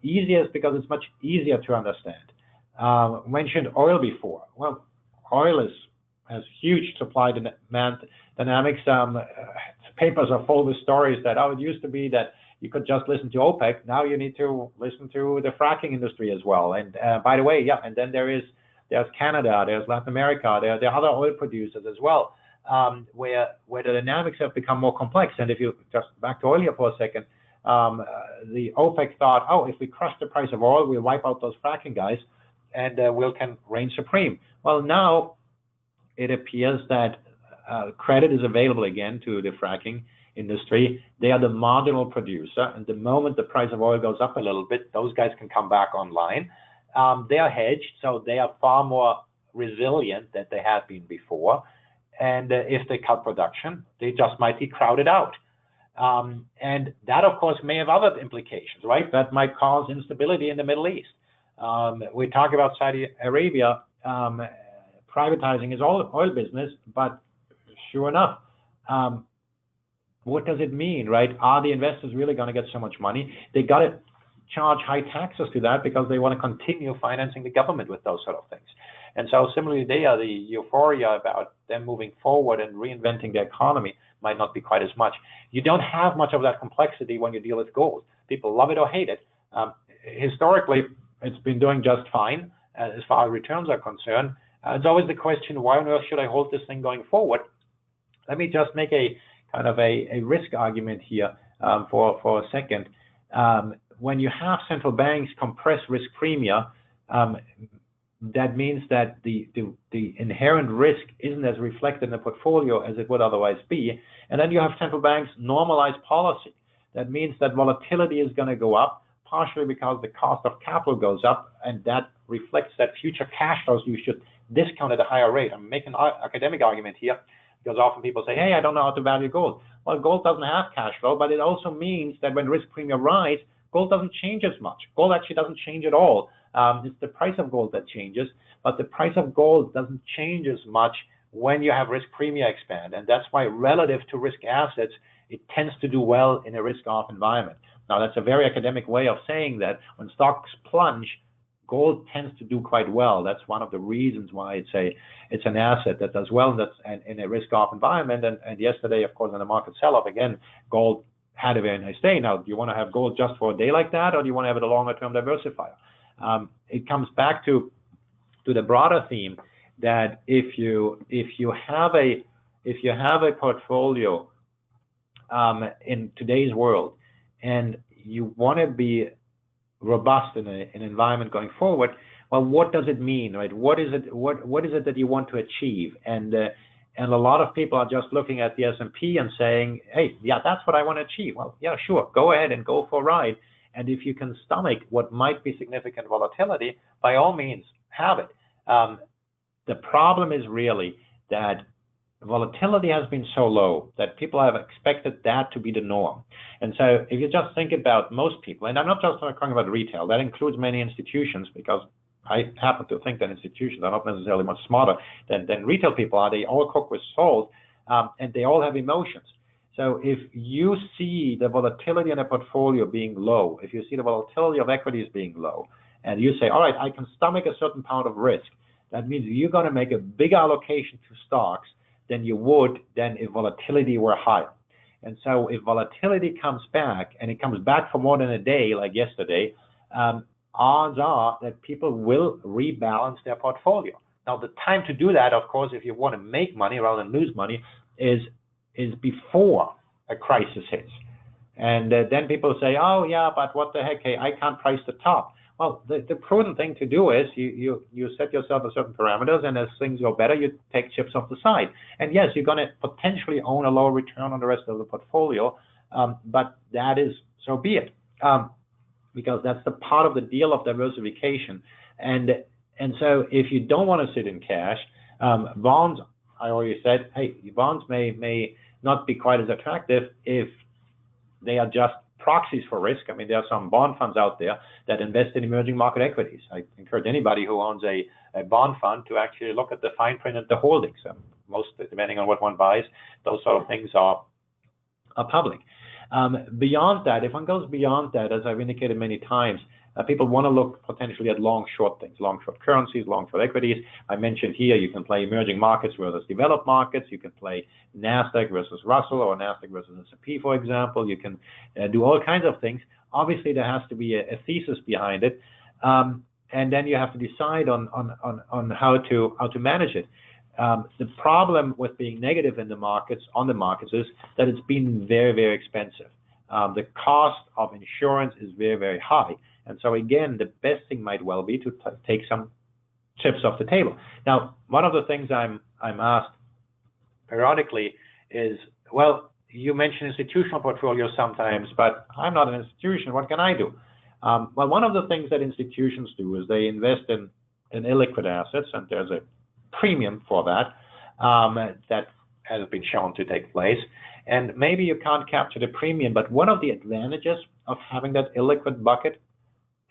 Easiest because it's much easier to understand. Mentioned oil before. Well, oil has huge supply-demand dynamics. Papers are full with stories that, it used to be that you could just listen to OPEC. Now you need to listen to the fracking industry as well. And by the way, and then there's Canada, there's Latin America, there are other oil producers as well, where the dynamics have become more complex. And if you just back to oil here for a second, the OPEC thought, if we crush the price of oil, we'll wipe out those fracking guys, and we'll can reign supreme. Well, now it appears that credit is available again to the fracking industry. They are the marginal producer, and the moment the price of oil goes up a little bit, those guys can come back online. They are hedged, so they are far more resilient that they have been before. And if they cut production, they just might be crowded out. And that, of course, may have other implications, right? That might cause instability in the Middle East. We talk about Saudi Arabia privatizing his oil business, but sure enough, what does it mean, right? Are the investors really going to get so much money? They got to charge high taxes to that because they want to continue financing the government with those sort of things. And so similarly, the euphoria about them moving forward and reinventing the economy might not be quite as much. You don't have much of that complexity when you deal with gold. People love it or hate it. Historically, it's been doing just fine as far as returns are concerned. It's always the question, why on earth should I hold this thing going forward? Let me just make a kind of a risk argument here for a second. When you have central banks compress risk premia, that means that the inherent risk isn't as reflected in the portfolio as it would otherwise be. And then you have central banks normalize policy. That means that volatility is going to go up, partially because the cost of capital goes up, and that reflects that future cash flows you should discount at a higher rate. I'm making an academic argument here, because often people say, hey, I don't know how to value gold. Well, gold doesn't have cash flow, but it also means that when risk premium rise, gold doesn't change as much. Gold actually doesn't change at all. It's the price of gold that changes, but the price of gold doesn't change as much when you have risk premia expand. And that's why relative to risk assets, it tends to do well in a risk-off environment. Now, that's a very academic way of saying that when stocks plunge, gold tends to do quite well. That's one of the reasons why it's an asset that does well in a risk-off environment. And yesterday, of course, in the market sell-off, again, gold had a very nice day. Now, do you want to have gold just for a day like that, or do you want to have it a longer-term diversifier? It comes back to the broader theme that if you have a portfolio in today's world and you want to be robust in an environment going forward, well, what does it mean, right? What is it that you want to achieve? And a lot of people are just looking at the S&P and saying, hey, yeah, that's what I want to achieve. Well, yeah, sure, go ahead and go for a ride. And if you can stomach what might be significant volatility, by all means, have it. The problem is really that volatility has been so low that people have expected that to be the norm. And so if you just think about most people, and I'm not just talking about retail, that includes many institutions, because I happen to think that institutions are not necessarily much smarter than retail people are. They all cook with salt, and they all have emotions. So if you see the volatility in a portfolio being low, if you see the volatility of equities being low, and you say, all right, I can stomach a certain pound of risk, that means you're going to make a bigger allocation to stocks than you would if volatility were higher. And so if volatility comes back, and it comes back for more than a day, like yesterday, odds are that people will rebalance their portfolio. Now, the time to do that, of course, if you want to make money rather than lose money, is before a crisis hits. And then people say, oh, yeah, but what the heck, hey, I can't price the top. Well, the prudent thing to do is you set yourself a certain parameters, and as things go better, you take chips off the side. And yes, you're going to potentially own a lower return on the rest of the portfolio, but that is, so be it, because that's the part of the deal of diversification. And so if you don't want to sit in cash, bonds, I already said, hey, bonds may not be quite as attractive if they are just proxies for risk. I mean, there are some bond funds out there that invest in emerging market equities. I encourage anybody who owns a bond fund to actually look at the fine print of the holdings. Most, depending on what one buys, those sort of things are public. Beyond that, if one goes beyond that, as I've indicated many times, people want to look potentially at long-short things, long-short currencies, long-short equities. I mentioned here you can play emerging markets versus developed markets. You can play NASDAQ versus Russell, or NASDAQ versus S&P, for example. You can do all kinds of things. Obviously, there has to be a thesis behind it, and then you have to decide on how to manage it. The problem with being negative in the markets, is that it's been very, very expensive. The cost of insurance is very, very high. And so again, the best thing might well be to take some chips off the table. Now, one of the things I'm asked periodically is, well, you mention institutional portfolios sometimes, but I'm not an institution. What can I do? Well, one of the things that institutions do is they invest in illiquid assets, and there's a premium for that that has been shown to take place. And maybe you can't capture the premium, but one of the advantages of having that illiquid bucket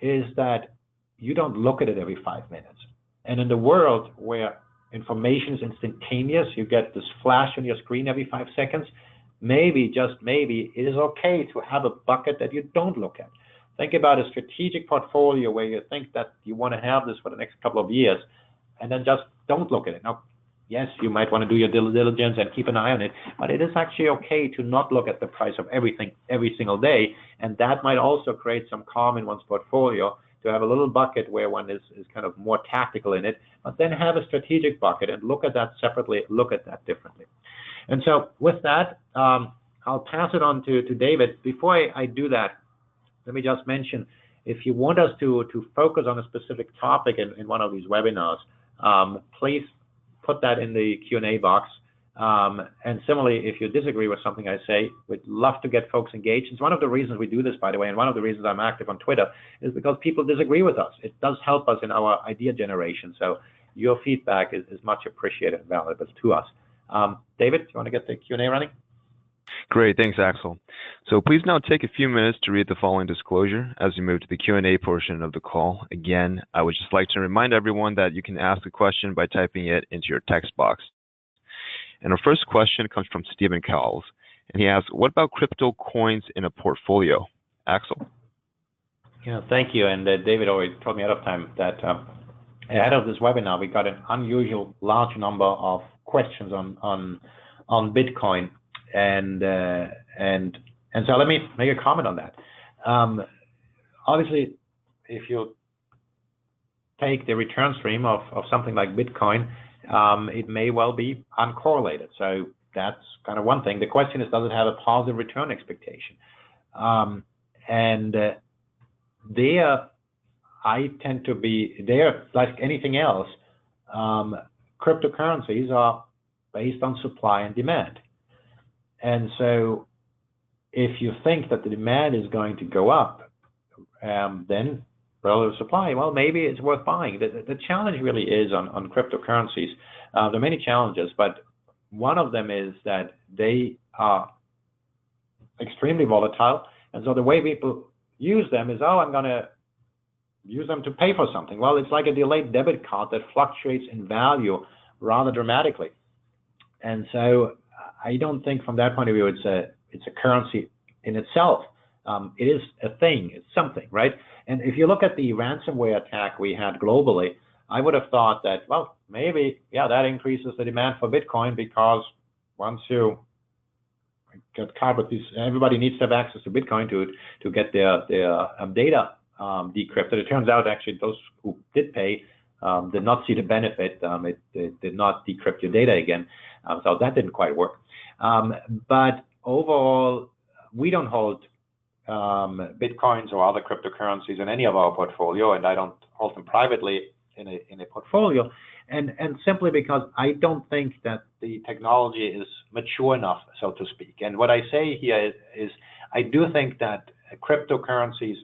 is that you don't look at it every 5 minutes. And in the world where information is instantaneous, you get this flash on your screen every 5 seconds, maybe, just maybe, it is okay to have a bucket that you don't look at. Think about a strategic portfolio where you think that you want to have this for the next couple of years, and then just don't look at it. Now, yes, you might want to do your due diligence and keep an eye on it, but it is actually okay to not look at the price of everything every single day, and that might also create some calm in one's portfolio to have a little bucket where one is kind of more tactical in it, but then have a strategic bucket and look at that separately, look at that differently. And so with that, I'll pass it on to David. Before I do that, let me just mention, if you want us to focus on a specific topic in one of these webinars, please put that in the Q&A box. And similarly, if you disagree with something I say, we'd love to get folks engaged. It's one of the reasons we do this, by the way, and one of the reasons I'm active on Twitter is because people disagree with us. It does help us in our idea generation. So your feedback is much appreciated and valuable to us. David, do you want to get the Q&A running? Great, thanks, Axel. So please now take a few minutes to read the following disclosure as we move to the Q&A portion of the call. Again, I would just like to remind everyone that you can ask a question by typing it into your text box. And our first question comes from Stephen Cowles, and he asks, what about crypto coins in a portfolio? Axel? Yeah, thank you. And David already told me ahead of time that ahead of this webinar, we got an unusual large number of questions on Bitcoin. And so let me make a comment on that. Obviously, if you take the return stream of something like Bitcoin, it may well be uncorrelated. So that's kind of one thing. The question is, does it have a positive return expectation? There, I tend to be, there, like anything else, cryptocurrencies are based on supply and demand. And so if you think that the demand is going to go up, then relative supply, well, maybe it's worth buying. The challenge really is on cryptocurrencies. There are many challenges, but one of them is that they are extremely volatile. And so the way people use them is, oh, I'm going to use them to pay for something. Well, it's like a delayed debit card that fluctuates in value rather dramatically. And so I don't think from that point of view it's a currency in itself. It is a thing, it's something, right? And if you look at the ransomware attack we had globally, I would have thought that, well, maybe, yeah, that increases the demand for Bitcoin because once you get caught with these, everybody needs to have access to Bitcoin to get their data decrypted. It turns out actually those who did pay did not see the benefit. It did not decrypt your data again. So that didn't quite work. But overall, we don't hold Bitcoins or other cryptocurrencies in any of our portfolio, and I don't hold them privately in a portfolio. And simply because I don't think that the technology is mature enough, so to speak. And what I say here is I do think that cryptocurrencies,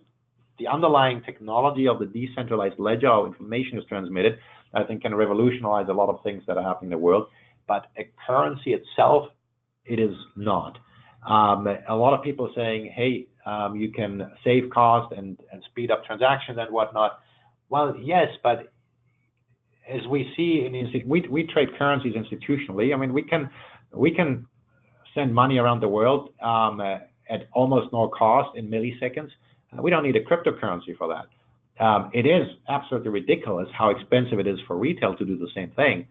the underlying technology of the decentralized ledger how information is transmitted, I think can revolutionize a lot of things that are happening in the world. But a currency itself, it is not. A lot of people saying, hey, you can save cost and speed up transactions and whatnot. Well, yes, but as we see, we trade currencies institutionally. I mean, we can send money around the world at almost no cost in milliseconds. We don't need a cryptocurrency for that. It is absolutely ridiculous how expensive it is for retail to do the same thing.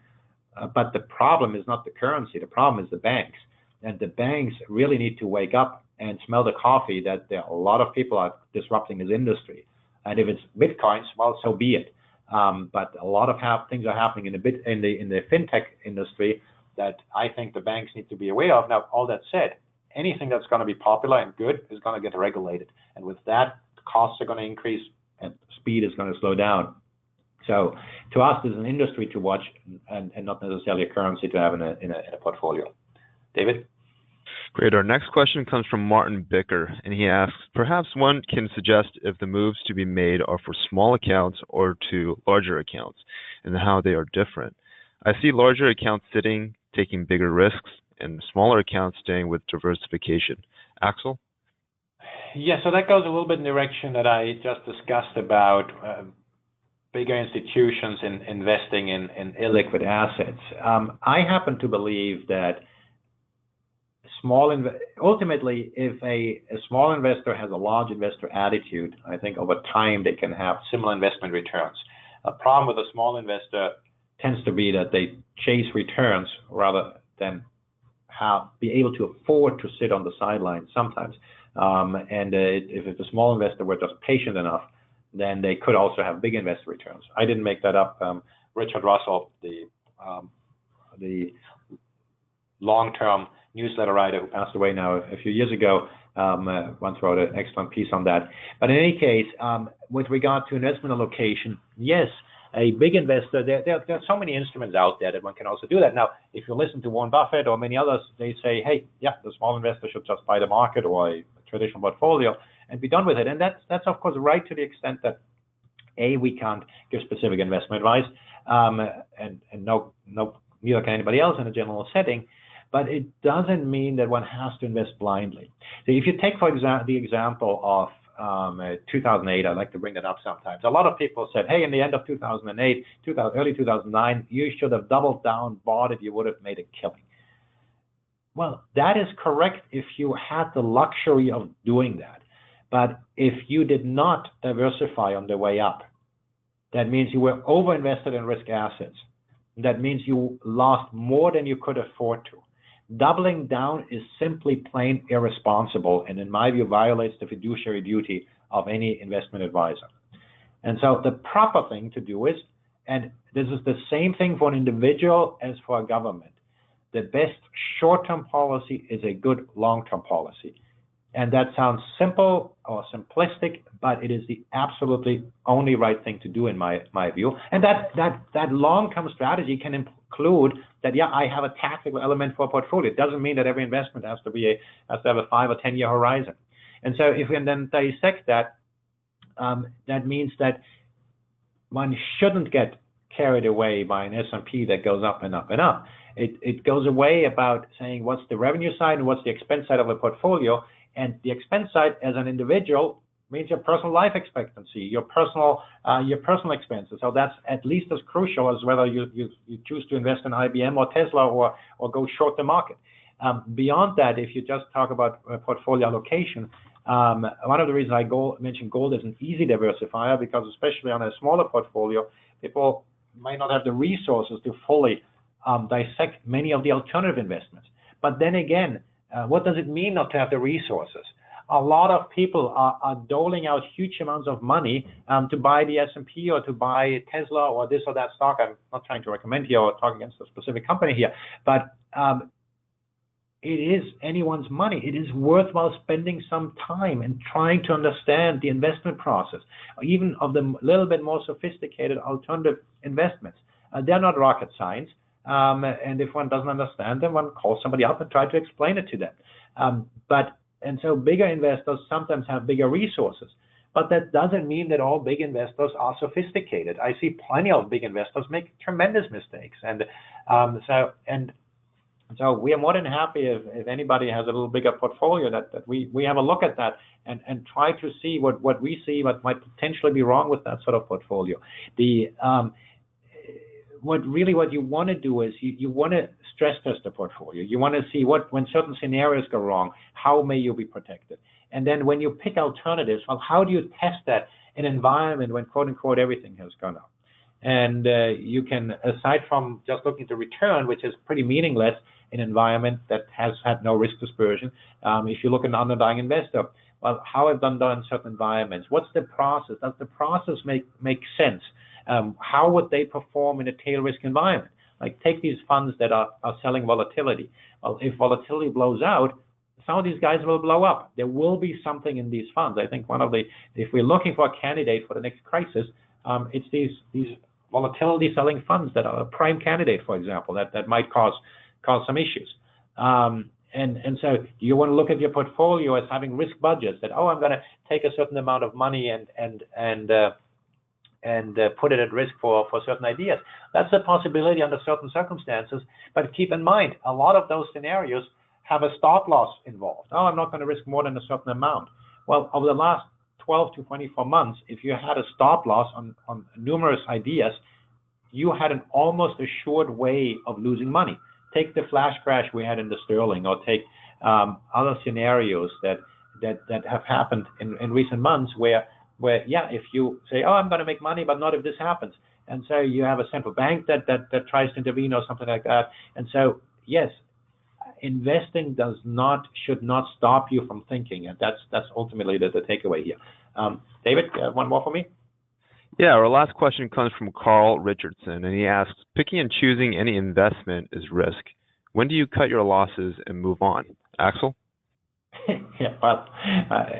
But the problem is not the currency. The problem is the banks. And the banks really need to wake up and smell the coffee that there are a lot of people are disrupting this industry. And if it's Bitcoins, well, so be it. But a lot of things are happening in the fintech industry that I think the banks need to be aware of. Now, all that said, anything that's going to be popular and good is going to get regulated. And with that, costs are going to increase and speed is going to slow down. So to us, there's an industry to watch and not necessarily a currency to have in a portfolio. David? Great. Our next question comes from Martin Bicker, and he asks, perhaps one can suggest if the moves to be made are for small accounts or to larger accounts and how they are different. I see larger accounts sitting, taking bigger risks, and smaller accounts staying with diversification. Axel? Yeah, so that goes a little bit in the direction that I just discussed about bigger institutions in investing in illiquid assets. I happen to believe that ultimately, if a small investor has a large investor attitude, I think over time they can have similar investment returns. A problem with a small investor tends to be that they chase returns rather than be able to afford to sit on the sidelines sometimes. If a small investor were just patient enough, then they could also have big investor returns. I didn't make that up. Richard Russell, the long-term newsletter writer who passed away now a few years ago, once wrote an excellent piece on that. But in any case, with regard to investment allocation, yes, a big investor, there are so many instruments out there that one can also do that. Now, if you listen to Warren Buffett or many others, they say, hey, yeah, the small investor should just buy the market or a traditional portfolio and be done with it. And that's of course right to the extent that we can't give specific investment advice, and neither can anybody else in a general setting. But it doesn't mean that one has to invest blindly. So if you take, for example, the example of 2008, I like to bring that up sometimes. A lot of people said, hey, in the end of 2008, early 2009, you should have doubled down, bought it, you would have made a killing. Well, that is correct if you had the luxury of doing that. But if you did not diversify on the way up, that means you were overinvested in risk assets. That means you lost more than you could afford to. Doubling down is simply plain irresponsible, and in my view violates the fiduciary duty of any investment advisor. And so the proper thing to do is, and this is the same thing for an individual as for a government, the best short-term policy is a good long-term policy. And that sounds simple or simplistic, but it is the absolutely only right thing to do in my view. And that long-term strategy can include that, yeah, I have a tactical element for a portfolio. It doesn't mean that every investment has to have a 5 or 10 year horizon. And so if we then dissect that, that means that one shouldn't get carried away by an S&P that goes up and up and up. It goes away about saying what's the revenue side and what's the expense side of a portfolio. And the expense side as an individual means your personal life expectancy, your personal expenses. So that's at least as crucial as whether you choose to invest in IBM or Tesla or go short the market. Beyond that, if you just talk about portfolio allocation, one of the reasons I mentioned gold as an easy diversifier, because especially on a smaller portfolio, people might not have the resources to fully dissect many of the alternative investments. But then again, what does it mean not to have the resources? A lot of people are doling out huge amounts of money to buy the S&P or to buy Tesla or this or that stock. I'm not trying to recommend here or talk against a specific company here, but it is anyone's money. It is worthwhile spending some time and trying to understand the investment process, even of the little bit more sophisticated alternative investments. They're not rocket science. And if one doesn't understand them, one calls somebody up and try to explain it to them. And so bigger investors sometimes have bigger resources, but that doesn't mean that all big investors are sophisticated. I see plenty of big investors make tremendous mistakes. And so we are more than happy if anybody has a little bigger portfolio that we have a look at that and try to see what we see, what might potentially be wrong with that sort of portfolio. What you want to do is you want to stress test the portfolio. You want to see when certain scenarios go wrong, how may you be protected? And then when you pick alternatives, well, how do you test that in an environment when quote unquote everything has gone up? And you can, aside from just looking to return, which is pretty meaningless in an environment that has had no risk dispersion, if you look at an underlying investor, well, how have done in certain environments? What's the process? Does the process make sense? How would they perform in a tail risk environment? Like take these funds that are selling volatility. Well, if volatility blows out, some of these guys will blow up. There will be something in these funds. I think if we're looking for a candidate for the next crisis, it's these volatility selling funds that are a prime candidate, for example, that might cause some issues. And so you want to look at your portfolio as having risk budgets that, I'm going to take a certain amount of money and put it at risk for certain ideas. That's a possibility under certain circumstances. But keep in mind, a lot of those scenarios have a stop loss involved. Oh, I'm not going to risk more than a certain amount. Well, over the last 12 to 24 months, if you had a stop loss on numerous ideas, you had an almost assured way of losing money. Take the flash crash we had in the sterling, or take other scenarios that have happened in recent months where yeah, if you say, oh, I'm going to make money, but not if this happens, and so you have a central bank that tries to intervene or something like that, and so yes, investing should not stop you from thinking, and that's ultimately the takeaway here. David, one more for me? Yeah, our last question comes from Carl Richardson, and he asks, picking and choosing any investment is risk. When do you cut your losses and move on? Axel? Yeah, well,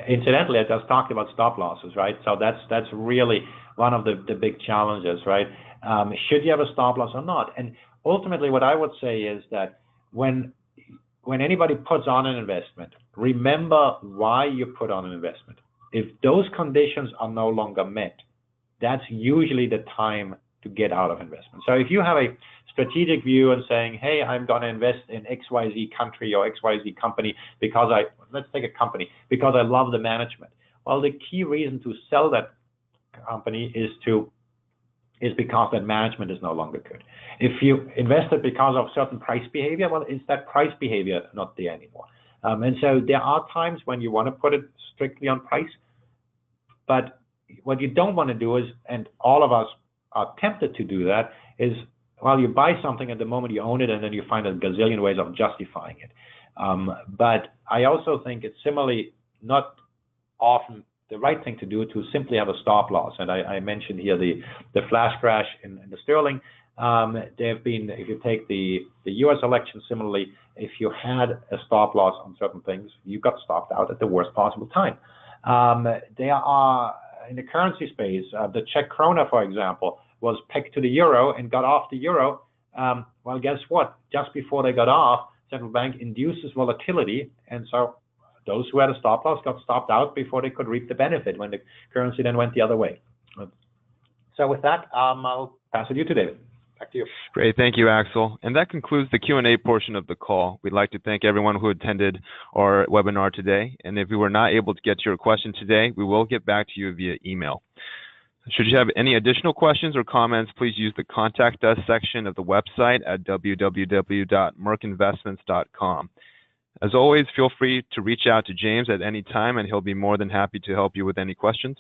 incidentally, I just talked about stop losses, right? So that's really one of the big challenges, right? Should you have a stop loss or not? And ultimately, what I would say is that when anybody puts on an investment, remember why you put on an investment. If those conditions are no longer met, that's usually the time to get out of investment. So if you have a strategic view and saying, hey, I'm going to invest in XYZ country or XYZ company because let's take a company, because I love the management. Well, the key reason to sell that company is because that management is no longer good. If you invested because of certain price behavior, well, is that price behavior not there anymore? And so there are times when you want to put it strictly on price, but what you don't want to do is, and all of us are tempted to do that, is, well, you buy something at the moment you own it, and then you find a gazillion ways of justifying it. But I also think it's similarly not often the right thing to do to simply have a stop loss. And I mentioned here the flash crash in the sterling. There have been, if you take the U.S. election similarly, if you had a stop loss on certain things, you got stopped out at the worst possible time. There are, in the currency space, the Czech krona, for example, was pegged to the euro and got off the euro. Well, guess what? Just before they got off, central bank induces volatility, and so those who had a stop loss got stopped out before they could reap the benefit when the currency then went the other way. So with that, I'll pass it to you, David. Back to you. Great, thank you, Axel. And that concludes the Q&A portion of the call. We'd like to thank everyone who attended our webinar today. And if we were not able to get to your question today, we will get back to you via email. Should you have any additional questions or comments, please use the Contact Us section of the website at www.merkinvestments.com. As always, feel free to reach out to James at any time, and he'll be more than happy to help you with any questions.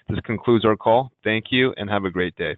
This concludes our call. Thank you, and have a great day.